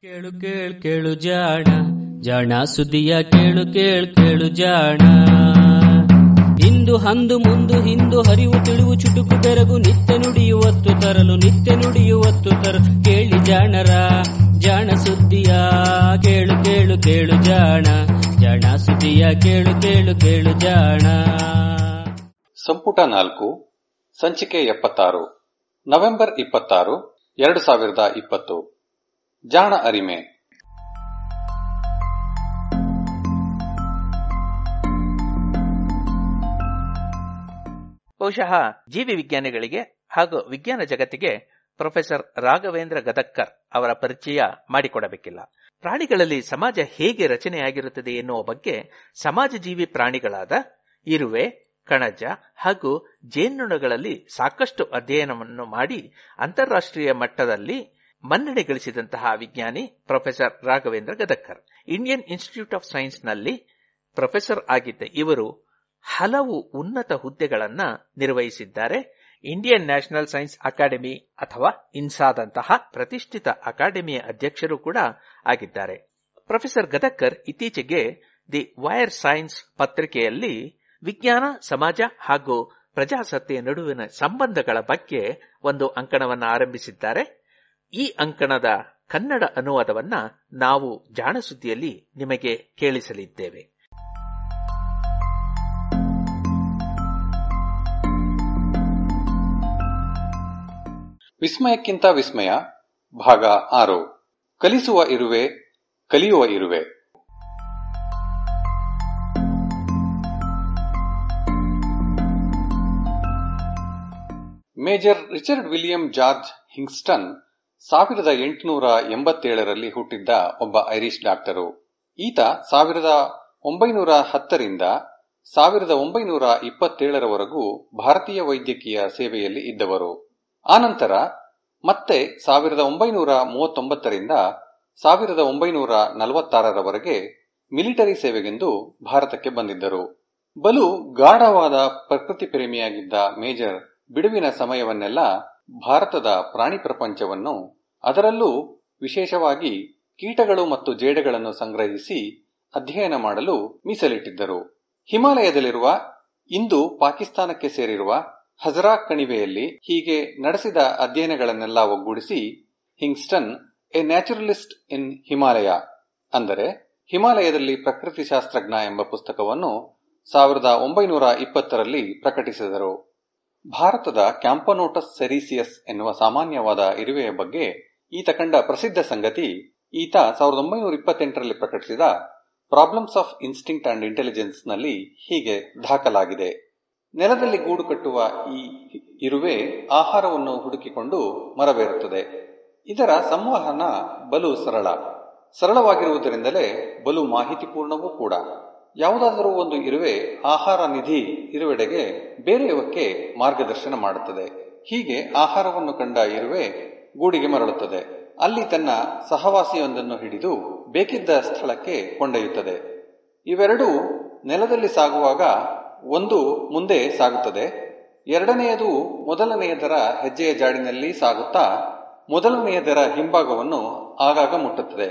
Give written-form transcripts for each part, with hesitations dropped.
ಕೇಳು ಕೇಳು ಕೇಳು ಜಾಣ ಜಾಣ ಸುದ್ದಿಯ ಕೇಳು ಕೇಳು ಕೇಳು ಜಾಣ. ಇಂದು ಹಂದು ಮುಂದು ಹಿಂದು ಹರಿವು ತಿಳಿವು ಚುಟುಕು ಬೆರಗು ನಿತ್ಯ ನುಡಿಯುವತ್ತು ತರಲು ನಿತ್ಯ ನುಡಿಯುವತ್ತು ತರಲು ಕೇಳಿ ಜಾಣರ ಜಾಣ ಸುದ್ದಿಯ ಕೇಳು ಕೇಳು ಕೇಳು ಜಾಣ ಜಾಣ ಸುದ್ದಿಯ ಕೇಳು ಕೇಳು ಕೇಳು ಜಾಣ. ಸಂಪುಟ 4 ಸಂಚಿಕೆ 76 ನವೆಂಬರ್ 26, 2020. ಜಾಣ ಅರಿಮೆ. ಬಹುಶಃ ಜೀವಿ ವಿಜ್ಞಾನಿಗಳಿಗೆ ಹಾಗೂ ವಿಜ್ಞಾನ ಜಗತ್ತಿಗೆ ಪ್ರೊಫೆಸರ್ ರಾಘವೇಂದ್ರ ಗದಕ್ಕರ್ ಅವರ ಪರಿಚಯ ಮಾಡಿಕೊಡಬೇಕಿಲ್ಲ. ಪ್ರಾಣಿಗಳಲ್ಲಿ ಸಮಾಜ ಹೇಗೆ ರಚನೆಯಾಗಿರುತ್ತದೆ ಎನ್ನುವ ಬಗ್ಗೆ ಸಮಾಜ ಜೀವಿ ಪ್ರಾಣಿಗಳಾದ ಇರುವೆ, ಕಣಜ ಹಾಗೂ ಜೇನುನೊಣಗಳಲ್ಲಿ ಸಾಕಷ್ಟು ಅಧ್ಯಯನವನ್ನು ಮಾಡಿ ಅಂತಾರಾಷ್ಟ್ರೀಯ ಮಟ್ಟದಲ್ಲಿ ಮನ್ನಣೆ ಗಳಿಸಿದಂತಹ ವಿಜ್ಞಾನಿ professor Raghavendra Gadagkar. Indian institute of ಸೈನ್ಸ್ನಲ್ಲಿ ಪ್ರೊಫೆಸರ್ ಆಗಿದ್ದ ಇವರು ಹಲವು ಉನ್ನತ ಹುದ್ದೆಗಳನ್ನು ನಿರ್ವಹಿಸಿದ್ದಾರೆ. ಇಂಡಿಯನ್ ನ್ಯಾಷನಲ್ ಸೈನ್ಸ್ ಅಕಾಡೆಮಿ ಅಥವಾ ಇನ್ಸಾದಂತಹ ಪ್ರತಿಷ್ಠಿತ ಅಕಾಡೆಮಿಯ ಅಧ್ಯಕ್ಷರು ಕೂಡ ಆಗಿದ್ದಾರೆ. ಪ್ರೊಫೆಸರ್ ಗದಕ್ಕರ್ ಇತ್ತೀಚೆಗೆ ದಿ ವೈರ್ ಸೈನ್ಸ್ ಪತ್ರಿಕೆಯಲ್ಲಿ ವಿಜ್ಞಾನ, ಸಮಾಜ ಹಾಗೂ ಪ್ರಜಾಸತ್ತೆಯ ನಡುವಿನ ಸಂಬಂಧಗಳ ಬಗ್ಗೆ ಒಂದು ಅಂಕಣವನ್ನು ಆರಂಭಿಸಿದ್ದಾರೆ. ಈ ಅಂಕಣದ ಕನ್ನಡ ಅನುವಾದವನ್ನ ನಾವು ಜಾಣ ಸುದ್ದಿಯಲ್ಲಿ ನಿಮಗೆ ಕೇಳಿಸಲಿದ್ದೇವೆ. ವಿಸ್ಮಯಕ್ಕಿಂತ ವಿಸ್ಮಯ ಭಾಗ 6. ಕಲಿಸುವ ಇರುವೆ, ಕಲಿಯುವ ಇರುವೆ. ಮೇಜರ್ ರಿಚರ್ಡ್ ವಿಲಿಯಂ ಜಾರ್ಜ್ ಹಿಂಗ್ಸ್ಟನ್ 1887ರಲ್ಲಿ ಹುಟ್ಟಿದ್ದ ಒಬ್ಬ ಐರಿಷ್ ಡಾಕ್ಟರು. ಈತ 1910ರಿಂದ 1927ರವರೆಗೂ ಭಾರತೀಯ ವೈದ್ಯಕೀಯ ಸೇವೆಯಲ್ಲಿ ಇದ್ದವರು. ಆನಂತರ ಮತ್ತೆ 1939ರಿಂದ 1946ರವರೆಗೆ ಮಿಲಿಟರಿ ಸೇವೆಗೆಂದು ಭಾರತಕ್ಕೆ ಬಂದಿದ್ದರು. ಬಲು ಗಾಢವಾದ ಪ್ರಕೃತಿ ಪ್ರೇಮಿಯಾಗಿದ್ದ ಮೇಜರ್ ಬಿಡುವಿನ ಸಮಯವನ್ನೆಲ್ಲ ಭಾರತದ ಪ್ರಾಣಿ ಪ್ರಪಂಚವನ್ನು, ಅದರಲ್ಲೂ ವಿಶೇಷವಾಗಿ ಕೀಟಗಳು ಮತ್ತು ಜೇಡಗಳನ್ನು ಸಂಗ್ರಹಿಸಿ ಅಧ್ಯಯನ ಮಾಡಲು ಮೀಸಲಿಟ್ಟಿದ್ದರು. ಹಿಮಾಲಯದಲ್ಲಿರುವ, ಇಂದು ಪಾಕಿಸ್ತಾನಕ್ಕೆ ಸೇರಿರುವ ಹಜರಾ ಕಣಿವೆಯಲ್ಲಿ ಹೀಗೆ ನಡೆಸಿದ ಅಧ್ಯಯನಗಳನ್ನೆಲ್ಲ ಒಗ್ಗೂಡಿಸಿ ಹಿಂಗ್ಸ್ಟನ್ ಎ ನ್ಯಾಚುರಲಿಸ್ಟ್ ಇನ್ ಹಿಮಾಲಯ, ಅಂದರೆ ಹಿಮಾಲಯದಲ್ಲಿ ಪ್ರಕೃತಿ ಶಾಸ್ತ್ರಜ್ಞ ಎಂಬ ಪುಸ್ತಕವನ್ನು 1920ರಲ್ಲಿ ಪ್ರಕಟಿಸಿದರು. ಭಾರತದ ಕ್ಯಾಂಪನೋಟಸ್ ಸೆರೀಸಿಯಸ್ ಎನ್ನುವ ಸಾಮಾನ್ಯವಾದ ಇರುವೆಯ ಬಗ್ಗೆ ಈತ ಕಂಡ ಪ್ರಸಿದ್ಧ ಸಂಗತಿ ಈತ 1928ರಲ್ಲಿ ಪ್ರಕಟಿಸಿದ problems of instinct and intelligence ನಲ್ಲಿ ಹೀಗೆ ದಾಖಲಾಗಿದೆ. ನೆಲದಲ್ಲಿ ಗೂಡು ಕಟ್ಟುವ ಈ ಇರುವೆ ಆಹಾರವನ್ನು ಹುಡುಕಿಕೊಂಡು ಮರಬೇರುತ್ತದೆ. ಇದರ ಸಂವಹನ ಬಲು ಸರಳವಾಗಿರುವುದರಿಂದಲೇ ಬಲು ಮಾಹಿತಿಪೂರ್ಣವೂ ಕೂಡ. ಯಾವುದಾದರೂ ಒಂದು ಇರುವೆ ಆಹಾರ ನಿಧಿ ಇರುವೆಡೆಗೆ ಬೇರೆಯವಕ್ಕೆ ಮಾರ್ಗದರ್ಶನ ಮಾಡುತ್ತದೆ. ಹೀಗೆ ಆಹಾರವನ್ನು ಕಂಡ ಇರುವೆ ಗೂಡಿಗೆ ಮರಳುತ್ತದೆ. ಅಲ್ಲಿ ತನ್ನ ಸಹವಾಸಿಯೊಂದನ್ನು ಹಿಡಿದು ಬೇಕಿದ್ದ ಸ್ಥಳಕ್ಕೆ ಕೊಂಡೊಯ್ಯುತ್ತದೆ. ಇವೆರಡೂ ನೆಲದಲ್ಲಿ ಸಾಗುವಾಗ ಒಂದು ಮುಂದೆ ಸಾಗುತ್ತದೆ, ಎರಡನೆಯದು ಮೊದಲನೆಯದರ ಹೆಜ್ಜೆಯ ಜಾಡಿನಲ್ಲಿ ಸಾಗುತ್ತಾ ಮೊದಲನೆಯದರ ಹಿಂಭಾಗವನ್ನು ಆಗಾಗ ಮುಟ್ಟುತ್ತದೆ.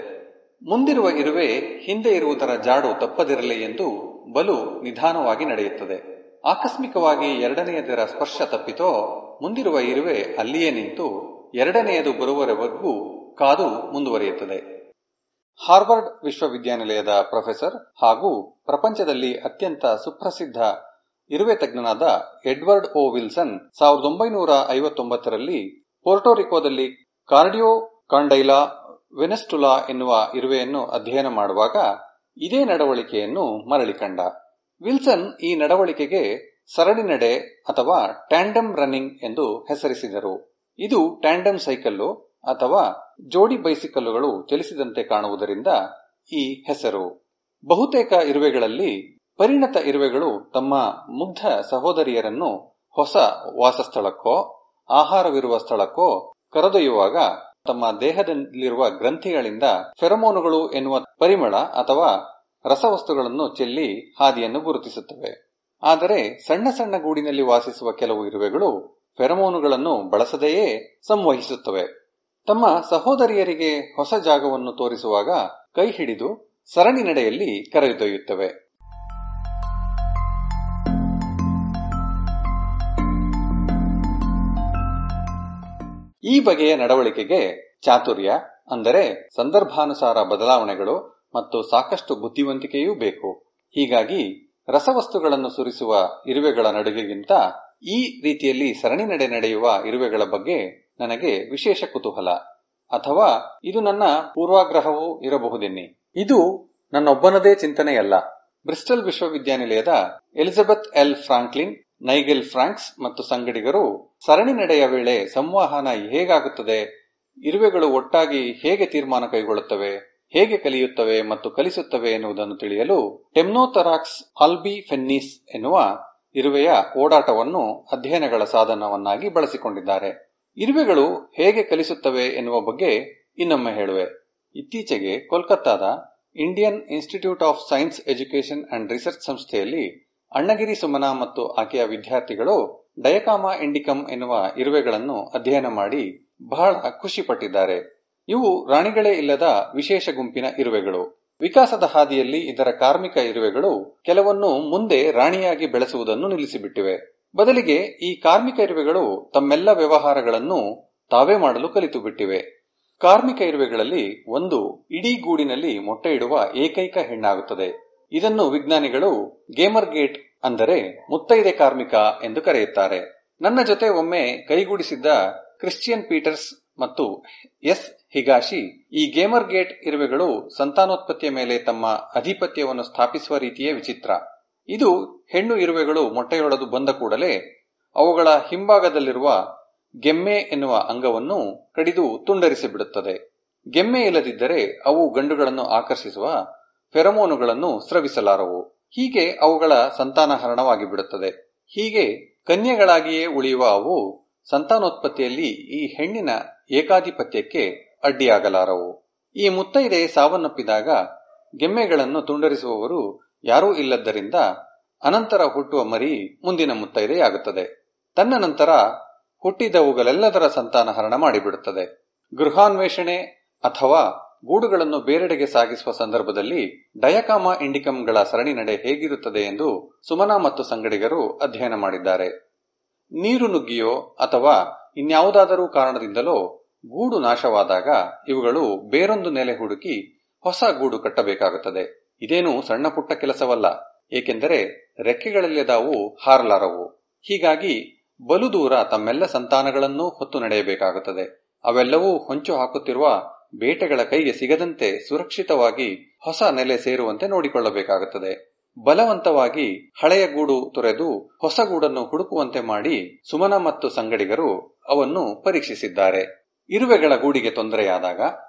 ಮುಂದಿರುವ ಇರುವೆ ಹಿಂದೆ ಇರುವುದರ ಜಾಡು ತಪ್ಪದಿರಲಿ ಎಂದು ಬಲು ನಿಧಾನವಾಗಿ ನಡೆಯುತ್ತದೆ. ಆಕಸ್ಮಿಕವಾಗಿ ಎರಡನೆಯದರ ಸ್ಪರ್ಶ ತಪ್ಪಿತೋ ಮುಂದಿರುವ ಇರುವೆ ಅಲ್ಲಿಯೇ ನಿಂತು ಎರಡನೆಯದು ಬರುವವರೆಗೂ ಕಾದು ಮುಂದುವರಿಯುತ್ತದೆ. ಹಾರ್ವರ್ಡ್ ವಿಶ್ವವಿದ್ಯಾನಿಲಯದ ಪ್ರೊಫೆಸರ್ ಹಾಗೂ ಪ್ರಪಂಚದಲ್ಲಿ ಅತ್ಯಂತ ಸುಪ್ರಸಿದ್ಧ ಇರುವೆ ತಜ್ಞನಾದ ಎಡ್ವರ್ಡ್ ಓ ವಿಲ್ಸನ್ 1959ರಲ್ಲಿ ಪೋರ್ಟೋರಿಕೋದಲ್ಲಿ ಕಾರ್ಡಿಯೋಕಾಂಡೈಲಾ ವೆನೆಸ್ಟುಲಾ ಎನ್ನುವ ಇರುವೆಯನ್ನು ಅಧ್ಯಯನ ಮಾಡುವಾಗ ಇದೇ ನಡವಳಿಕೆಯನ್ನು ಮರಳಿ ಕಂಡ. ವಿಲ್ಸನ್ ಈ ನಡವಳಿಕೆಗೆ ಸರಣಿ ನಡೆ ಅಥವಾ ಟ್ಯಾಂಡಮ್ ರನ್ನಿಂಗ್ ಎಂದು ಹೆಸರಿಸಿದರು. ಇದು ಟ್ಯಾಂಡಮ್ ಸೈಕಲ್ಲು ಅಥವಾ ಜೋಡಿ ಬೈಸಿಕಲ್ಲುಗಳು ಚಲಿಸಿದಂತೆ ಕಾಣುವುದರಿಂದ ಈ ಹೆಸರು. ಬಹುತೇಕ ಇರುವೆಗಳಲ್ಲಿ ಪರಿಣತ ಇರುವೆಗಳು ತಮ್ಮ ಮುಗ್ಧ ಸಹೋದರಿಯರನ್ನು ಹೊಸ ವಾಸಸ್ಥಳಕ್ಕೋ ಆಹಾರವಿರುವ ಸ್ಥಳಕ್ಕೋ ಕರೆದೊಯ್ಯುವಾಗ ತಮ್ಮ ದೇಹದಲ್ಲಿರುವ ಗ್ರಂಥಿಗಳಿಂದ ಫೆರಮೋನುಗಳು ಎನ್ನುವ ಪರಿಮಳ ಅಥವಾ ರಸವಸ್ತುಗಳನ್ನು ಚೆಲ್ಲಿ ಹಾದಿಯನ್ನು ಗುರುತಿಸುತ್ತವೆ. ಆದರೆ ಸಣ್ಣ ಸಣ್ಣ ಗೂಡಿನಲ್ಲಿ ವಾಸಿಸುವ ಕೆಲವು ಇರುವೆಗಳು ಫೆರಮೋನುಗಳನ್ನು ಬಳಸದೆಯೇ ಸಂವಹಿಸುತ್ತವೆ. ತಮ್ಮ ಸಹೋದರಿಯರಿಗೆ ಹೊಸ ಜಾಗವನ್ನು ತೋರಿಸುವಾಗ ಕೈ ಹಿಡಿದು ಸರಣಿ ನಡೆಯಲ್ಲಿ ಕರೆದೊಯ್ಯುತ್ತವೆ. ಈ ಬಗೆಯ ನಡವಳಿಕೆಗೆ ಚಾತುರ್ಯ, ಅಂದರೆ ಸಂದರ್ಭಾನುಸಾರ ಬದಲಾವಣೆಗಳು ಮತ್ತು ಸಾಕಷ್ಟು ಬುದ್ಧಿವಂತಿಕೆಯೂ ಬೇಕು. ಹೀಗಾಗಿ ರಸವಸ್ತುಗಳನ್ನು ಸುರಿಸುವ ಇರುವೆಗಳ ನಡುಗೆಗಿಂತ ಈ ರೀತಿಯಲ್ಲಿ ಸರಣಿ ನಡೆಯುವ ಇರುವೆಗಳ ಬಗ್ಗೆ ನನಗೆ ವಿಶೇಷ ಕುತೂಹಲ. ಅಥವಾ ಇದು ನನ್ನ ಪೂರ್ವಾಗ್ರಹವೂ ಇರಬಹುದೆನ್ನಿ. ಇದು ನನ್ನೊಬ್ಬನದೇ ಚಿಂತನೆಯಲ್ಲ. ಬ್ರಿಸ್ಟಲ್ ವಿಶ್ವವಿದ್ಯಾನಿಲಯದ ಎಲಿಜಬೆತ್ ಎಲ್ ಫ್ರಾಂಕ್ಲಿನ್, ನೈಗೆಲ್ ಫ್ರಾಂಕ್ಸ್ ಮತ್ತು ಸಂಗಡಿಗರು ಸರಣಿ ನಡೆಯ ವೇಳೆ ಸಂವಹನ ಹೇಗಾಗುತ್ತದೆ, ಇರುವೆಗಳು ಒಟ್ಟಾಗಿ ಹೇಗೆ ತೀರ್ಮಾನ ಕೈಗೊಳ್ಳುತ್ತವೆ, ಹೇಗೆ ಕಲಿಯುತ್ತವೆ ಮತ್ತು ಕಲಿಸುತ್ತವೆ ಎನ್ನುವುದನ್ನು ತಿಳಿಯಲು ಟೆಮ್ನೋಥೊರಾಕ್ಸ್ ಆಲ್ಬಿಫೆನ್ನಿಸ್ ಎನ್ನುವ ಇರುವೆಯ ಓಡಾಟವನ್ನು ಅಧ್ಯಯನಗಳ ಸಾಧನವನ್ನಾಗಿ ಬಳಸಿಕೊಂಡಿದ್ದಾರೆ. ಇರುವೆಗಳು ಹೇಗೆ ಕಲಿಸುತ್ತವೆ ಎನ್ನುವ ಬಗ್ಗೆ ಇನ್ನೊಮ್ಮೆ ಹೇಳುವೆ. ಇತ್ತೀಚೆಗೆ ಕೋಲ್ಕತ್ತಾದ Indian institute of science education and research ಸಂಸ್ಥೆಯಲ್ಲಿ ಅಣ್ಣಗಿರಿ ಸುಮನಾ ಮತ್ತು ಆಕೆಯ ವಿದ್ಯಾರ್ಥಿಗಳು ಡಯಕಾಮಾ ಇಂಡಿಕಮ್ ಎನ್ನುವ ಇರುವೆಗಳನ್ನು ಅಧ್ಯಯನ ಮಾಡಿ ಬಹಳ ಖುಷಿ ಪಟ್ಟಿದ್ದಾರೆ. ಇವು ರಾಣಿಗಳೇ ಇಲ್ಲದ ವಿಶೇಷ ಗುಂಪಿನ ಇರುವೆಗಳು. ವಿಕಾಸದ ಹಾದಿಯಲ್ಲಿ ಇದರ ಕಾರ್ಮಿಕ ಇರುವೆಗಳು ಕೆಲವನ್ನು ಮುಂದೆ ರಾಣಿಯಾಗಿ ಬೆಳೆಸುವುದನ್ನು ನಿಲ್ಲಿಸಿಬಿಟ್ಟಿವೆ. ಬದಲಿಗೆ ಈ ಕಾರ್ಮಿಕ ಇರುವೆಗಳು ತಮ್ಮೆಲ್ಲ ವ್ಯವಹಾರಗಳನ್ನು ತಾವೇ ಮಾಡಲು ಕಲಿತು ಬಿಟ್ಟಿವೆ. ಕಾರ್ಮಿಕ ಇರುವೆಗಳಲ್ಲಿ ಒಂದು ಇಡೀ ಗೂಡಿನಲ್ಲಿ ಮೊಟ್ಟೆ ಇಡುವ ಏಕೈಕ ಹೆಣ್ಣಾಗುತ್ತದೆ. ಇದನ್ನು ವಿಜ್ಞಾನಿಗಳು ಗೇಮರ್ ಗೇಟ್, ಅಂದರೆ ಮುತ್ತೈದೆ ಕಾರ್ಮಿಕ ಎಂದು ಕರೆಯುತ್ತಾರೆ. ನನ್ನ ಜೊತೆ ಒಮ್ಮೆ ಕೈಗೂಡಿಸಿದ್ದ ಕ್ರಿಶ್ಚಿಯನ್ ಪೀಟರ್ಸ್ ಮತ್ತು ಎಸ್ ಹಿಗಾಶಿ ಈ ಗೇಮರ್ ಗೇಟ್ ಇರುವೆಗಳು ಸಂತಾನೋತ್ಪತ್ತಿಯ ಮೇಲೆ ತಮ್ಮ ಅಧಿಪತ್ಯವನ್ನು ಸ್ಥಾಪಿಸುವ ರೀತಿಯೇ ವಿಚಿತ್ರ. ಇದು ಹೆಣ್ಣು ಇರುವೆಗಳು ಮೊಟ್ಟೆಯೊಡೆದು ಬಂದ ಕೂಡಲೇ ಅವುಗಳ ಹಿಂಭಾಗದಲ್ಲಿರುವ ಗೆಮ್ಮೆ ಎನ್ನುವ ಅಂಗವನ್ನು ಕಡಿದು ತುಂಡರಿಸಿಬಿಡುತ್ತದೆ. ಗೆಮ್ಮೆ ಇಲ್ಲದಿದ್ದರೆ ಅವು ಗಂಡುಗಳನ್ನು ಆಕರ್ಷಿಸುವ ಫೆರಮೋನುಗಳನ್ನು ಸ್ರವಿಸಲಾರವು. ಹೀಗೆ ಅವುಗಳ ಸಂತಾನಹರಣವಾಗಿ ಬಿಡುತ್ತದೆ. ಹೀಗೆ ಕನ್ಯೆಗಳಾಗಿಯೇ ಉಳಿಯುವ ಅವು ಸಂತಾನೋತ್ಪತ್ತಿಯಲ್ಲಿ ಈ ಹೆಣ್ಣಿನ ಏಕಾಧಿಪತ್ಯಕ್ಕೆ ಅಡ್ಡಿಯಾಗಲಾರವು. ಈ ಮುತ್ತೈದೆ ಸಾವನ್ನಪ್ಪಿದಾಗ ಗೆಮ್ಮೆಗಳನ್ನು ತುಂಡರಿಸುವವರು ಯಾರೂ ಇಲ್ಲದ್ದರಿಂದ ಅನಂತರ ಹುಟ್ಟುವ ಮರಿ ಮುಂದಿನ ಮುತ್ತೈದೆಯಾಗುತ್ತದೆ. ತನ್ನ ನಂತರ ಹುಟ್ಟಿದವುಗಳೆಲ್ಲದರ ಸಂತಾನಹರಣ ಮಾಡಿಬಿಡುತ್ತದೆ. ಗೃಹಾನ್ವೇಷಣೆ ಅಥವಾ ಗೂಡುಗಳನ್ನು ಬೇರೆಡೆಗೆ ಸಾಗಿಸುವ ಸಂದರ್ಭದಲ್ಲಿ ಡಯಕಾಮಾ ಇಂಡಿಕಮ್ಗಳ ಸರಣಿ ನಡೆ ಹೇಗಿರುತ್ತದೆ ಎಂದು ಸುಮನಾ ಮತ್ತು ಸಂಗಡಿಗರು ಅಧ್ಯಯನ ಮಾಡಿದ್ದಾರೆ. ನೀರು ನುಗ್ಗಿಯೋ ಅಥವಾ ಇನ್ಯಾವುದಾದರೂ ಕಾರಣದಿಂದಲೋ ಗೂಡು ನಾಶವಾದಾಗ ಇವುಗಳು ಬೇರೊಂದು ನೆಲೆ ಹುಡುಕಿ ಹೊಸ ಗೂಡು ಕಟ್ಟಬೇಕಾಗುತ್ತದೆ. ಇದೇನು ಸಣ್ಣ ಪುಟ್ಟ ಕೆಲಸವಲ್ಲ, ಏಕೆಂದರೆ ರೆಕ್ಕೆಗಳಿಲ್ಲದವು ಹಾರಲಾರವು. ಹೀಗಾಗಿ ಬಲು ದೂರ ತಮ್ಮೆಲ್ಲ ಸಂತಾನಗಳನ್ನೂ ಹೊತ್ತು ನಡೆಯಬೇಕಾಗುತ್ತದೆ. ಅವೆಲ್ಲವೂ ಹೊಂಚು ಹಾಕುತ್ತಿರುವ ಬೇಟೆಗಳ ಕೈಗೆ ಸಿಗದಂತೆ ಸುರಕ್ಷಿತವಾಗಿ ಹೊಸ ನೆಲೆ ಸೇರುವಂತೆ ನೋಡಿಕೊಳ್ಳಬೇಕಾಗುತ್ತದೆ. ಬಲವಂತವಾಗಿ ಹಳೆಯ ಗೂಡು ತೊರೆದು ಹೊಸ ಗೂಡನ್ನು ಹುಡುಕುವಂತೆ ಮಾಡಿ ಸುಮನಾ ಮತ್ತು ಸಂಗಡಿಗರು ಅವನ್ನು ಪರೀಕ್ಷಿಸಿದ್ದಾರೆ. ಇರುವೆಗಳ ಗೂಡಿಗೆ ತೊಂದರೆಯಾದಾಗ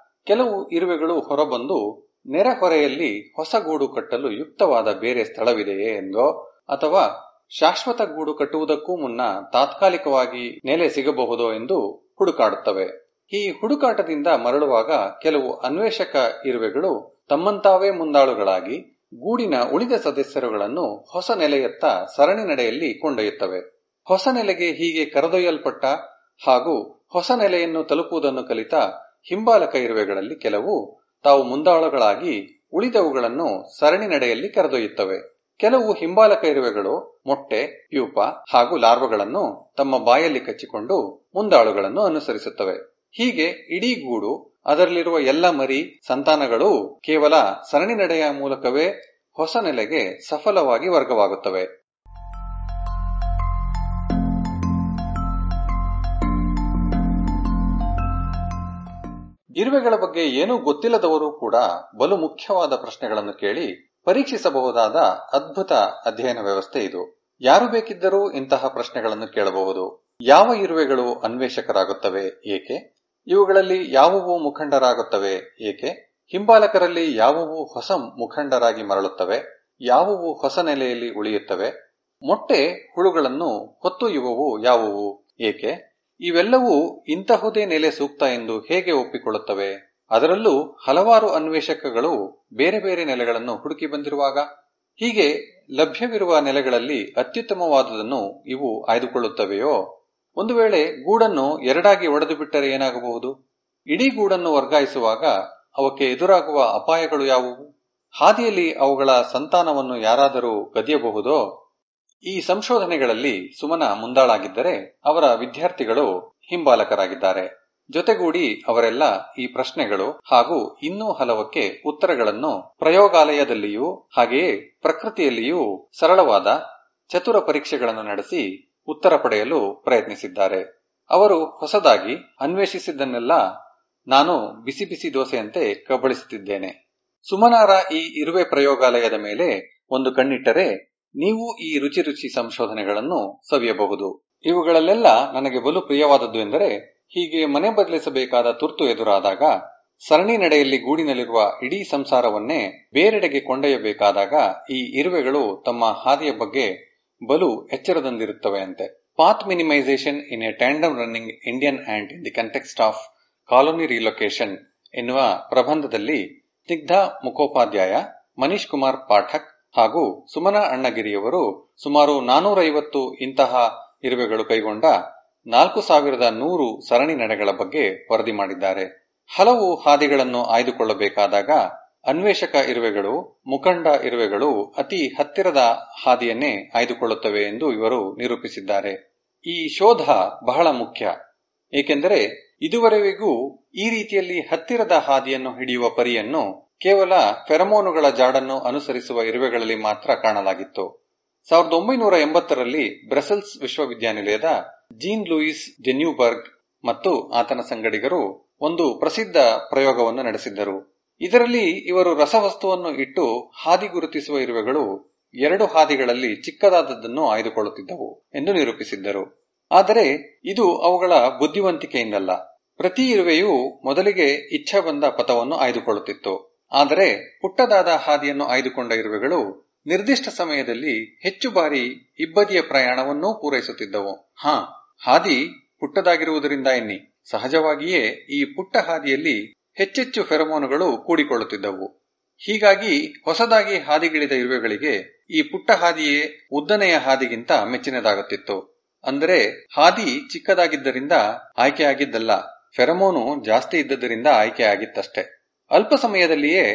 ಕೆಲವು ಇರುವೆಗಳು ಹೊರಬಂದು ನೆರೆಹೊರೆಯಲ್ಲಿ ಹೊಸ ಗೂಡು ಕಟ್ಟಲು ಯುಕ್ತವಾದ ಬೇರೆ ಸ್ಥಳವಿದೆಯೇ ಎಂದೋ ಅಥವಾ ಶಾಶ್ವತ ಗೂಡು ಕಟ್ಟುವುದಕ್ಕೂ ಮುನ್ನ ತಾತ್ಕಾಲಿಕವಾಗಿ ನೆಲೆ ಸಿಗಬಹುದೋ ಎಂದು ಹುಡುಕಾಡುತ್ತವೆ. ಈ ಹುಡುಕಾಟದಿಂದ ಮರಳುವಾಗ ಕೆಲವು ಅನ್ವೇಷಕ ಇರುವೆಗಳು ತಮ್ಮಂತಾವೇ ಮುಂದಾಳುಗಳಾಗಿ ಗೂಡಿನ ಉಳಿದ ಸದಸ್ಯರುಗಳನ್ನು ಹೊಸ ನೆಲೆಯತ್ತ ಸರಣಿ ನಡೆಯಲ್ಲಿ ಕೊಂಡೊಯ್ಯುತ್ತವೆ. ಹೊಸ ನೆಲೆಗೆ ಹೀಗೆ ಕರೆದೊಯ್ಯಲ್ಪಟ್ಟ ಹಾಗೂ ಹೊಸ ನೆಲೆಯನ್ನು ತಲುಪುವುದನ್ನು ಕಲಿತ ಹಿಂಬಾಲಕ ಇರುವೆಗಳಲ್ಲಿ ಕೆಲವು ತಾವು ಮುಂದಾಳುಗಳಾಗಿ ಉಳಿದವುಗಳನ್ನು ಸರಣಿ ನಡೆಯಲ್ಲಿ ಕರೆದೊಯ್ಯುತ್ತವೆ. ಕೆಲವು ಹಿಂಬಾಲಕ ಇರುವೆಗಳು ಮೊಟ್ಟೆ, ಪ್ಯೂಪ ಹಾಗೂ ಲಾರ್ವಗಳನ್ನು ತಮ್ಮ ಬಾಯಲ್ಲಿ ಕಚ್ಚಿಕೊಂಡು ಮುಂದಾಳುಗಳನ್ನು ಅನುಸರಿಸುತ್ತವೆ. ಹೀಗೆ ಇಡೀ ಗೂಡು, ಅದರಲ್ಲಿರುವ ಎಲ್ಲ ಮರಿ ಸಂತಾನಗಳು ಕೇವಲ ಸರಣಿ ನಡೆಯ ಮೂಲಕವೇ ಹೊಸ ನೆಲೆಗೆ ಸಫಲವಾಗಿ ವರ್ಗವಾಗುತ್ತವೆ. ಇರುವೆಗಳ ಬಗ್ಗೆ ಏನೂ ಗೊತ್ತಿಲ್ಲದವರು ಕೂಡ ಬಲು ಮುಖ್ಯವಾದ ಪ್ರಶ್ನೆಗಳನ್ನು ಕೇಳಿ ಪರೀಕ್ಷಿಸಬಹುದಾದ ಅದ್ಭುತ ಅಧ್ಯಯನ ವ್ಯವಸ್ಥೆ ಇದು. ಯಾರು ಬೇಕಿದ್ದರೂ ಇಂತಹ ಪ್ರಶ್ನೆಗಳನ್ನು ಕೇಳಬಹುದು. ಯಾವ ಇರುವೆಗಳು ಅನ್ವೇಷಕರಾಗುತ್ತವೆ, ಏಕೆ? ಇವುಗಳಲ್ಲಿ ಯಾವುವು ಮುಖಂಡರಾಗುತ್ತವೆ, ಏಕೆ? ಹಿಂಬಾಲಕರಲ್ಲಿ ಯಾವುವು ಹೊಸ ಮುಖಂಡರಾಗಿ ಮರಳುತ್ತವೆ, ಯಾವುವು ಹೊಸ ನೆಲೆಯಲ್ಲಿ ಉಳಿಯುತ್ತವೆ? ಮೊಟ್ಟೆ ಹುಳುಗಳನ್ನು ಹೊತ್ತೊಯ್ಯುವವು ಯಾವುವು, ಏಕೆ? ಇವೆಲ್ಲವೂ ಇಂತಹುದೇ ನೆಲೆ ಸೂಕ್ತ ಎಂದು ಹೇಗೆ ಒಪ್ಪಿಕೊಳ್ಳುತ್ತವೆ? ಅದರಲ್ಲೂ ಹಲವಾರು ಅನ್ವೇಷಕಗಳು ಬೇರೆ ಬೇರೆ ನೆಲೆಗಳನ್ನು ಹುಡುಕಿ ಬಂದಿರುವಾಗ. ಹೀಗೆ ಲಭ್ಯವಿರುವ ನೆಲೆಗಳಲ್ಲಿ ಅತ್ಯುತ್ತಮವಾದುದನ್ನು ಇವು ಆಯ್ದುಕೊಳ್ಳುತ್ತವೆಯೋ? ಒಂದು ವೇಳೆ ಗೂಡನ್ನು ಎರಡಾಗಿ ಒಡೆದು ಬಿಟ್ಟರೆ ಏನಾಗಬಹುದು? ಇಡೀ ಗೂಡನ್ನು ವರ್ಗಾಯಿಸುವಾಗ ಅವಕ್ಕೆ ಎದುರಾಗುವ ಅಪಾಯಗಳು ಯಾವುವು? ಹಾದಿಯಲ್ಲಿ ಅವುಗಳ ಸಂತಾನವನ್ನು ಯಾರಾದರೂ ಕದಿಯಬಹುದೋ? ಈ ಸಂಶೋಧನೆಗಳಲ್ಲಿ ಸುಮನ ಮುಂದಾಳಾಗಿದ್ದರೆ ಅವರ ವಿದ್ಯಾರ್ಥಿಗಳು ಹಿಂಬಾಲಕರಾಗಿದ್ದಾರೆ. ಜೊತೆಗೂಡಿ ಅವರೆಲ್ಲ ಈ ಪ್ರಶ್ನೆಗಳು ಹಾಗೂ ಇನ್ನೂ ಹಲವಕ್ಕೆ ಉತ್ತರಗಳನ್ನು ಪ್ರಯೋಗಾಲಯದಲ್ಲಿಯೂ ಹಾಗೆಯೇ ಪ್ರಕೃತಿಯಲ್ಲಿಯೂ ಸರಳವಾದ ಚತುರ ಪರೀಕ್ಷೆಗಳನ್ನು ನಡೆಸಿ ಉತ್ತರ ಪಡೆಯಲು ಪ್ರಯತ್ನಿಸಿದ್ದಾರೆ. ಅವರು ಹೊಸದಾಗಿ ಅನ್ವೇಷಿಸಿದ್ದನ್ನೆಲ್ಲ ನಾನು ಬಿಸಿ ಬಿಸಿ ದೋಸೆಯಂತೆ ಕಬಳಿಸುತ್ತಿದ್ದೇನೆ. ಸುಮನಾರ ಈ ಇರುವೆ ಪ್ರಯೋಗಾಲಯದ ಮೇಲೆ ಒಂದು ಕಣ್ಣಿಟ್ಟರೆ ನೀವು ಈ ರುಚಿ ರುಚಿ ಸಂಶೋಧನೆಗಳನ್ನು ಸವಿಯಬಹುದು. ಇವುಗಳಲ್ಲೆಲ್ಲ ನನಗೆ ಬಲು ಪ್ರಿಯವಾದದ್ದು ಎಂದರೆ, ಹೀಗೆ ಮನೆ ಬದಲಿಸಬೇಕಾದ ತುರ್ತು ಎದುರಾದಾಗ, ಸರಣಿ ನಡೆಯಲ್ಲಿ ಗೂಡಿನಲ್ಲಿರುವ ಇಡೀ ಸಂಸಾರವನ್ನೇ ಬೇರೆಡೆಗೆ ಕೊಂಡೊಯ್ಯಬೇಕಾದಾಗ ಈ ಇರುವೆಗಳು ತಮ್ಮ ಹಾದಿಯ ಬಗ್ಗೆ ಬಲು ಎಚ್ಚರದಿಂದಿರುತ್ತವೆಯಂತೆ. Path minimisation in a tandem running Indian ant in the context of colony relocation ಎನ್ನುವ ಪ್ರಬಂಧದಲ್ಲಿ ಸ್ನಿಗ್ಧ ಮುಖೋಪಾಧ್ಯಾಯ, ಮನೀಶ್ ಕುಮಾರ್ ಪಾಠಕ್ ಹಾಗೂ ಸುಮನಾ ಅಣ್ಣಗಿರಿಯವರು ಸುಮಾರು 450 ಇಂತಹ ಇರುವೆಗಳು ಕೈಗೊಂಡ 4100 ಸರಣಿ ನಡೆಗಳ ಬಗ್ಗೆ ವರದಿ ಮಾಡಿದ್ದಾರೆ. ಹಲವು ಹಾದಿಗಳನ್ನು ಆಯ್ದುಕೊಳ್ಳಬೇಕಾದಾಗ ಅನ್ವೇಷಕ ಇರುವೆಗಳು, ಮುಖಂಡ ಇರುವೆಗಳು ಅತಿ ಹತ್ತಿರದ ಹಾದಿಯನ್ನೇ ಆಯ್ದುಕೊಳ್ಳುತ್ತವೆ ಎಂದು ಇವರು ನಿರೂಪಿಸಿದ್ದಾರೆ. ಈ ಶೋಧ ಬಹಳ ಮುಖ್ಯ, ಏಕೆಂದರೆ ಇದುವರೆವಿಗೂ ಈ ರೀತಿಯಲ್ಲಿ ಹತ್ತಿರದ ಹಾದಿಯನ್ನು ಹಿಡಿಯುವ ಪರಿಯನ್ನು ಕೇವಲ ಫೆರಮೋನುಗಳ ಜಾಡನ್ನು ಅನುಸರಿಸುವ ಇರುವೆಗಳಲ್ಲಿ ಮಾತ್ರ ಕಾಣಲಾಗಿತ್ತು. 1980ರಲ್ಲಿ ಬ್ರಸೆಲ್ಸ್ ವಿಶ್ವವಿದ್ಯಾನಿಲಯದ ಜೀನ್ ಲೂಯಿಸ್ ಡೆನ್ಯೂಬರ್ಗ್ ಮತ್ತು ಆತನ ಸಂಗಡಿಗರು ಒಂದು ಪ್ರಸಿದ್ಧ ಪ್ರಯೋಗವನ್ನು ನಡೆಸಿದ್ದರು. ಇದರಲ್ಲಿ ಇವರು ರಸವಸ್ತುವನ್ನು ಇಟ್ಟು ಹಾದಿ ಗುರುತಿಸುವ ಇರುವೆಗಳು 2 ಹಾದಿಗಳಲ್ಲಿ ಚಿಕ್ಕದಾದದ್ದನ್ನು ಆಯ್ದುಕೊಳ್ಳುತ್ತಿದ್ದವು ಎಂದು ನಿರೂಪಿಸಿದ್ದರು. ಆದರೆ ಇದು ಅವುಗಳ ಬುದ್ಧಿವಂತಿಕೆಯಿಂದಲ್ಲ. ಪ್ರತಿ ಇರುವೆಯೂ ಮೊದಲಿಗೆ ಇಚ್ಛೆ ಬಂದ ಪಥವನ್ನು ಆಯ್ದುಕೊಳ್ಳುತ್ತಿತ್ತು. ಆದರೆ ಪುಟ್ಟದಾದ ಹಾದಿಯನ್ನು ಆಯ್ದುಕೊಂಡ ಇರುವೆಗಳು ನಿರ್ದಿಷ್ಟ ಸಮಯದಲ್ಲಿ ಹೆಚ್ಚು ಬಾರಿ ಇಬ್ಬದಿಯ ಪ್ರಯಾಣವನ್ನೂ ಪೂರೈಸುತ್ತಿದ್ದವು. ಹಾದಿ ಪುಟ್ಟದಾಗಿರುವುದರಿಂದ ಎನ್ನಿ, ಸಹಜವಾಗಿಯೇ ಈ ಪುಟ್ಟ ಹಾದಿಯಲ್ಲಿ ಹೆಚ್ಚೆಚ್ಚು ಫೆರಮೋನುಗಳು ಕೂಡಿಕೊಳ್ಳುತ್ತಿದ್ದವು. ಹೀಗಾಗಿ ಹೊಸದಾಗಿ ಹಾದಿಗಿಳಿದ ಇರುವೆಗಳಿಗೆ ಈ ಪುಟ್ಟ ಹಾದಿಯೇ ಉದ್ದನೆಯ ಹಾದಿಗಿಂತ ಮೆಚ್ಚಿನದಾಗುತ್ತಿತ್ತು. ಅಂದರೆ ಹಾದಿ ಚಿಕ್ಕದಾಗಿದ್ದರಿಂದ ಆಯ್ಕೆಯಾಗಿದ್ದಲ್ಲ, ಫೆರಮೋನು ಜಾಸ್ತಿ ಇದ್ದದರಿಂದ ಆಯ್ಕೆಯಾಗಿತ್ತಷ್ಟೇ. ಅಲ್ಪ ಸಮಯದಲ್ಲಿಯೇ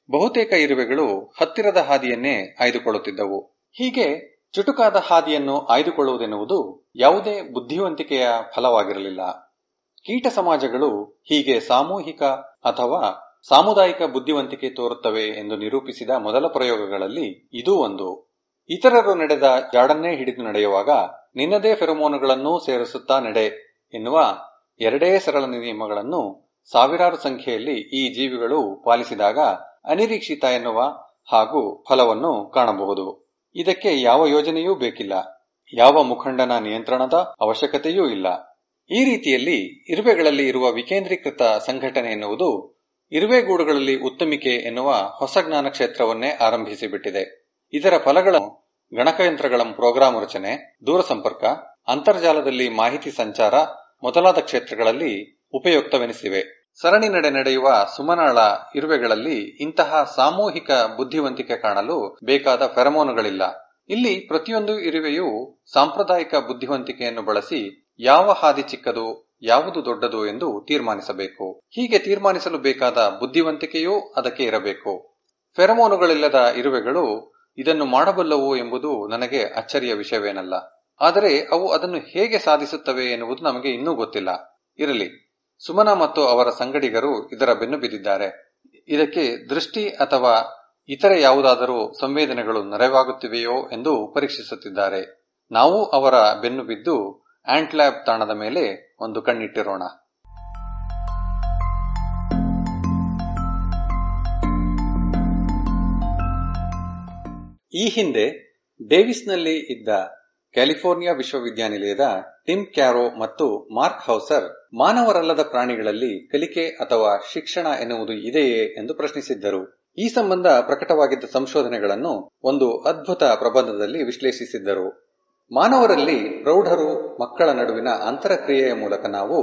ಬಹುತೇಕ ಇರುವೆಗಳು ಹತ್ತಿರದ ಹಾದಿಯನ್ನೇ ಆಯ್ದುಕೊಳ್ಳುತ್ತಿದ್ದವು. ಹೀಗೆ ಚುಟುಕಾದ ಹಾದಿಯನ್ನು ಆಯ್ದುಕೊಳ್ಳುವುದೆನ್ನುವುದು ಯಾವುದೇ ಬುದ್ಧಿವಂತಿಕೆಯ ಫಲವಾಗಿರಲಿಲ್ಲ. ಕೀಟ ಸಮಾಜಗಳು ಹೀಗೆ ಸಾಮೂಹಿಕ ಅಥವಾ ಸಾಮುದಾಯಿಕ ಬುದ್ಧಿವಂತಿಕೆ ತೋರುತ್ತವೆ ಎಂದು ನಿರೂಪಿಸಿದ ಮೊದಲ ಪ್ರಯೋಗಗಳಲ್ಲಿ ಇದೂ ಒಂದು. ಇತರರು ನಡೆದ ಜಾಡನ್ನೇ ಹಿಡಿದು ನಡೆಯುವಾಗ ನಿನ್ನದೇ ಫೆರಮೋನುಗಳನ್ನೂ ಸೇರಿಸುತ್ತಾ ನಡೆ ಎನ್ನುವ 2 ಸರಳ ನಿಯಮಗಳನ್ನು ಸಾವಿರಾರು ಸಂಖ್ಯೆಯಲ್ಲಿ ಈ ಜೀವಿಗಳು ಪಾಲಿಸಿದಾಗ ಅನಿರೀಕ್ಷಿತ ಎನ್ನುವ ಹಾಗೂ ಫಲವನ್ನು ಕಾಣಬಹುದು. ಇದಕ್ಕೆ ಯಾವ ಯೋಜನೆಯೂ ಬೇಕಿಲ್ಲ, ಯಾವ ಮುಖಂಡನ ನಿಯಂತ್ರಣದ ಅವಶ್ಯಕತೆಯೂ ಇಲ್ಲ. ಈ ರೀತಿಯಲ್ಲಿ ಇರುವೆಗಳಲ್ಲಿ ಇರುವ ವಿಕೇಂದ್ರೀಕೃತ ಸಂಘಟನೆ ಎನ್ನುವುದು ಇರುವೆಗೂಡುಗಳಲ್ಲಿ ಉತ್ತಮಿಕೆ ಎನ್ನುವ ಹೊಸ ಜ್ಞಾನ ಕ್ಷೇತ್ರವನ್ನೇ ಆರಂಭಿಸಿಬಿಟ್ಟಿದೆ. ಇದರ ಫಲಗಳನ್ನು ಗಣಕಯಂತ್ರಗಳ ಪ್ರೋಗ್ರಾಂ ರಚನೆ, ದೂರಸಂಪರ್ಕ, ಅಂತರ್ಜಾಲದಲ್ಲಿ ಮಾಹಿತಿ ಸಂಚಾರ ಮೊದಲಾದ ಕ್ಷೇತ್ರಗಳಲ್ಲಿ ಉಪಯುಕ್ತವೆನಿಸಿವೆ. ಸರಣಿ ನಡೆಯುವ ಸುಮನಾಳ ಇರುವೆಗಳಲ್ಲಿ ಇಂತಹ ಸಾಮೂಹಿಕ ಬುದ್ಧಿವಂತಿಕೆ ಕಾಣಲು ಬೇಕಾದ ಫೆರಮೋನುಗಳಿಲ್ಲ. ಇಲ್ಲಿ ಪ್ರತಿಯೊಂದು ಇರುವೆಯೂ ಸಾಂಪ್ರದಾಯಿಕ ಬುದ್ಧಿವಂತಿಕೆಯನ್ನು ಬಳಸಿ ಯಾವ ಹಾದಿ ಚಿಕ್ಕದು, ಯಾವುದು ದೊಡ್ಡದು ಎಂದು ತೀರ್ಮಾನಿಸಬೇಕು. ಹೀಗೆ ತೀರ್ಮಾನಿಸಲು ಬೇಕಾದ ಬುದ್ಧಿವಂತಿಕೆಯೂ ಅದಕ್ಕೆ ಇರಬೇಕು. ಫೆರಮೋನುಗಳಿಲ್ಲದ ಇರುವೆಗಳು ಇದನ್ನು ಮಾಡಬಲ್ಲವು ಎಂಬುದು ನನಗೆ ಅಚ್ಚರಿಯ ವಿಷಯವೇನಲ್ಲ. ಆದರೆ ಅವು ಅದನ್ನು ಹೇಗೆ ಸಾಧಿಸುತ್ತವೆ ಎನ್ನುವುದು ನಮಗೆ ಇನ್ನೂ ಗೊತ್ತಿಲ್ಲ. ಇರಲಿ, ಸುಮನಾ ಮತ್ತು ಅವರ ಸಂಗಡಿಗರು ಇದರ ಬೆನ್ನು ಬಿದ್ದಿದ್ದಾರೆ. ಇದಕ್ಕೆ ದೃಷ್ಟಿ ಅಥವಾ ಇತರೆ ಯಾವುದಾದರೂ ಸಂವೇದನೆಗಳು ನೆರವಾಗುತ್ತಿವೆಯೋ ಎಂದು ಪರೀಕ್ಷಿಸುತ್ತಿದ್ದಾರೆ. ನಾವು ಅವರ ಬೆನ್ನು ಬಿದ್ದು ಆಂಟ್ ಲ್ಯಾಬ್ ತಾಣದ ಮೇಲೆ ಒಂದು ಕಣ್ಣಿಟ್ಟಿರೋಣ. ಈ ಹಿಂದೆ ಡೇವಿಸ್ನಲ್ಲಿ ಇದ್ದ ಕ್ಯಾಲಿಫೋರ್ನಿಯಾ ವಿಶ್ವವಿದ್ಯಾನಿಲಯದ ಟಿಮ್ ಕ್ಯಾರೋ ಮತ್ತು ಮಾರ್ಕ್ ಹೌಸರ್ ಮಾನವರಲ್ಲದ ಪ್ರಾಣಿಗಳಲ್ಲಿ ಕಲಿಕೆ ಅಥವಾ ಶಿಕ್ಷಣ ಎನ್ನುವುದು ಇದೆಯೇ ಎಂದು ಪ್ರಶ್ನಿಸಿದ್ದರು. ಈ ಸಂಬಂಧ ಪ್ರಕಟವಾಗಿದ್ದ ಸಂಶೋಧನೆಗಳನ್ನು ಒಂದು ಅದ್ಭುತ ಪ್ರಬಂಧದಲ್ಲಿ ವಿಶ್ಲೇಷಿಸಿದ್ದರು. ಮಾನವರಲ್ಲಿ ಪ್ರೌಢರು ಮಕ್ಕಳ ನಡುವಿನ ಅಂತರಕ್ರಿಯೆಯ ಮೂಲಕ ನಾವು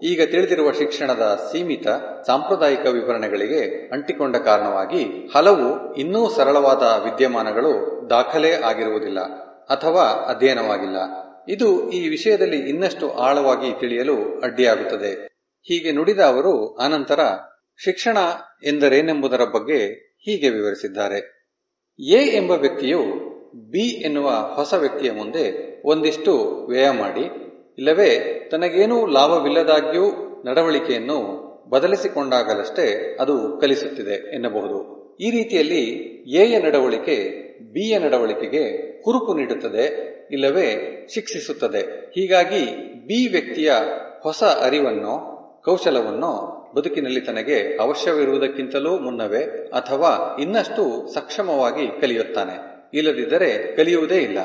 ಈಗ ತಿಳಿದಿರುವ ಶಿಕ್ಷಣದ ಸೀಮಿತ ಸಾಂಪ್ರದಾಯಿಕ ವಿವರಣೆಗಳಿಗೆ ಅಂಟಿಕೊಂಡ ಕಾರಣವಾಗಿ ಹಲವು ಇನ್ನೂ ಸರಳವಾದ ವಿದ್ಯಮಾನಗಳು ದಾಖಲೆ ಆಗಿರುವುದಿಲ್ಲ ಅಥವಾ ಅಧ್ಯಯನವಾಗಿಲ್ಲ. ಇದು ಈ ವಿಷಯದಲ್ಲಿ ಇನ್ನಷ್ಟು ಆಳವಾಗಿ ತಿಳಿಯಲು ಅಡ್ಡಿಯಾಗುತ್ತದೆ. ಹೀಗೆ ನುಡಿದ ಅವರು ಆನಂತರ ಶಿಕ್ಷಣ ಎಂದರೇನೆಂಬುದರ ಬಗ್ಗೆ ಹೀಗೆ ವಿವರಿಸಿದ್ದಾರೆ. ಎ ಎಂಬ ವ್ಯಕ್ತಿಯು ಬಿ ಎನ್ನುವ ಹೊಸ ವ್ಯಕ್ತಿಯ ಮುಂದೆ ಒಂದಿಷ್ಟು ವ್ಯಯ ಮಾಡಿ, ಇಲ್ಲವೇ ತನಗೇನೂ ಲಾಭವಿಲ್ಲದಾಗ್ಯೂ ನಡವಳಿಕೆಯನ್ನು ಬದಲಿಸಿಕೊಂಡಾಗಲಷ್ಟೇ ಅದು ಕಲಿಸುತ್ತಿದೆ ಎನ್ನಬಹುದು. ಈ ರೀತಿಯಲ್ಲಿ ಎಯ ನಡವಳಿಕೆ ಬಿಯ ನಡವಳಿಕೆಗೆ ಹುರುಪು ನೀಡುತ್ತದೆ, ಇಲ್ಲವೇ ಶಿಕ್ಷಿಸುತ್ತದೆ. ಹೀಗಾಗಿ ಬಿ ವ್ಯಕ್ತಿಯ ಹೊಸ ಅರಿವನ್ನು, ಕೌಶಲವನ್ನು ಬದುಕಿನಲ್ಲಿ ತನಗೆ ಅವಶ್ಯವಿರುವುದಕ್ಕಿಂತಲೂ ಮುನ್ನವೇ ಅಥವಾ ಇನ್ನಷ್ಟು ಸಕ್ಷಮವಾಗಿ ಕಲಿಯುತ್ತಾನೆ. ಇಲ್ಲದಿದ್ದರೆ ಕಲಿಯುವುದೇ ಇಲ್ಲ.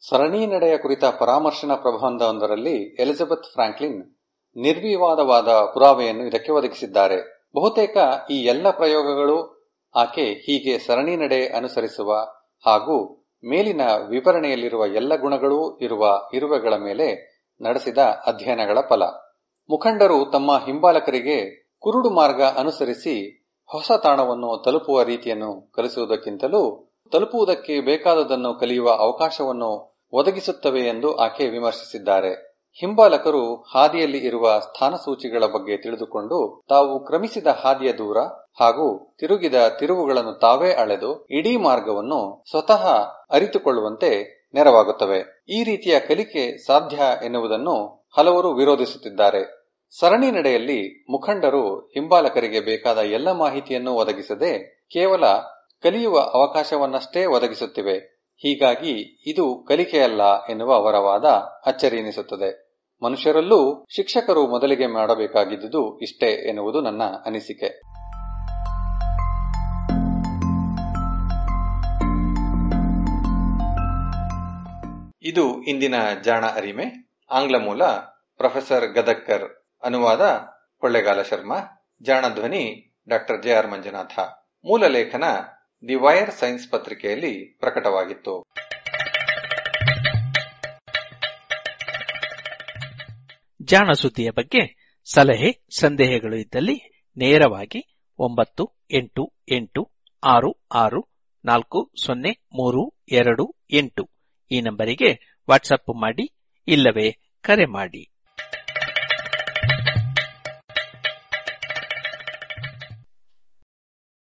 ಸರಣಿ ನಡೆಯ ಕುರಿತ ಪರಾಮರ್ಶನ ಪ್ರಬಂಧವೊಂದರಲ್ಲಿ ಎಲಿಜಬೆತ್ ಫ್ರಾಂಕ್ಲಿನ್ ನಿರ್ವಿವಾದವಾದ ಪುರಾವೆಯನ್ನು ಇದಕ್ಕೆ ಒದಗಿಸಿದ್ದಾರೆ. ಬಹುತೇಕ ಈ ಎಲ್ಲ ಪ್ರಯೋಗಗಳು ಆಕೆ ಹೀಗೆ ಸರಣಿ ನಡೆ ಅನುಸರಿಸುವ ಹಾಗೂ ಮೇಲಿನ ವಿವರಣೆಯಲ್ಲಿರುವ ಎಲ್ಲ ಗುಣಗಳೂ ಇರುವ ಇರುವೆಗಳ ಮೇಲೆ ನಡೆಸಿದ ಅಧ್ಯಯನಗಳ ಫಲ. ಮುಖಂಡರು ತಮ್ಮ ಹಿಂಬಾಲಕರಿಗೆ ಕುರುಡು ಮಾರ್ಗ ಅನುಸರಿಸಿ ಹೊಸ ತಾಣವನ್ನು ತಲುಪುವ ರೀತಿಯನ್ನು ಕಲಿಸುವುದಕ್ಕಿಂತಲೂ ತಲುಪುವುದಕ್ಕೆ ಬೇಕಾದದನ್ನು ಕಲಿಯುವ ಅವಕಾಶವನ್ನು ಒದಗಿಸುತ್ತವೆ ಎಂದು ಆಕೆ ವಿಮರ್ಶಿಸಿದ್ದಾರೆ. ಹಿಂಬಾಲಕರು ಹಾದಿಯಲ್ಲಿ ಇರುವ ಸ್ಥಾನಸೂಚಿಗಳ ಬಗ್ಗೆ ತಿಳಿದುಕೊಂಡು ತಾವು ಕ್ರಮಿಸಿದ ಹಾದಿಯ ದೂರ ಹಾಗೂ ತಿರುಗಿದ ತಿರುವುಗಳನ್ನು ತಾವೇ ಅಳೆದು ಇಡೀ ಮಾರ್ಗವನ್ನು ಸ್ವತಃ ಅರಿತುಕೊಳ್ಳುವಂತೆ ನೆರವಾಗುತ್ತವೆ. ಈ ರೀತಿಯ ಕಲಿಕೆ ಸಾಧ್ಯ ಎನ್ನುವುದನ್ನು ಹಲವರು ವಿರೋಧಿಸುತ್ತಿದ್ದಾರೆ. ಸರಣಿ ನಡೆಯಲ್ಲಿ ಮುಖಂಡರು ಹಿಂಬಾಲಕರಿಗೆ ಬೇಕಾದ ಎಲ್ಲ ಮಾಹಿತಿಯನ್ನು ಒದಗಿಸದೆ ಕೇವಲ ಕಲಿಯುವ ಅವಕಾಶವನ್ನಷ್ಟೇ ಒದಗಿಸುತ್ತಿವೆ. ಹೀಗಾಗಿ ಇದು ಕಲಿಕೆಯಲ್ಲ ಎನ್ನುವ ಅವರ ವಾದ ಅಚ್ಚರಿ ಎನಿಸುತ್ತದೆ. ಮನುಷ್ಯರಲ್ಲೂ ಶಿಕ್ಷಕರು ಮೊದಲಿಗೆ ಮಾಡಬೇಕಾಗಿದ್ದುದು ಇಷ್ಟೇ ಎನ್ನುವುದು ನನ್ನ ಅನಿಸಿಕೆ. ಇದು ಇಂದಿನ ಜಾಣ ಅರಿಮೆ. ಆಂಗ್ಲ ಮೂಲ ಪ್ರೊಫೆಸರ್ ಗದಕ್ಕರ್, ಅನುವಾದ ಕೊಳ್ಳೇಗಾಲ ಶರ್ಮಾ, ಜಾಣ ಧ್ವನಿ ಡಾ ಜೆ.ಆರ್. ಮಂಜುನಾಥ. ಮೂಲ ಲೇಖನ ದಿ ವೈರ್ ಸೈನ್ಸ್ ಪತ್ರಿಕೆಯಲ್ಲಿ ಪ್ರಕಟವಾಗಿತ್ತು. ಜಾಣ ಸುದ್ದಿಯ ಬಗ್ಗೆ ಸಲಹೆ ಸಂದೇಹಗಳು ಇದ್ದಲ್ಲಿ ನೇರವಾಗಿ 9886640328 ಈ ನಂಬರಿಗೆ ವಾಟ್ಸಪ್ ಮಾಡಿ, ಇಲ್ಲವೇ ಕರೆ ಮಾಡಿ.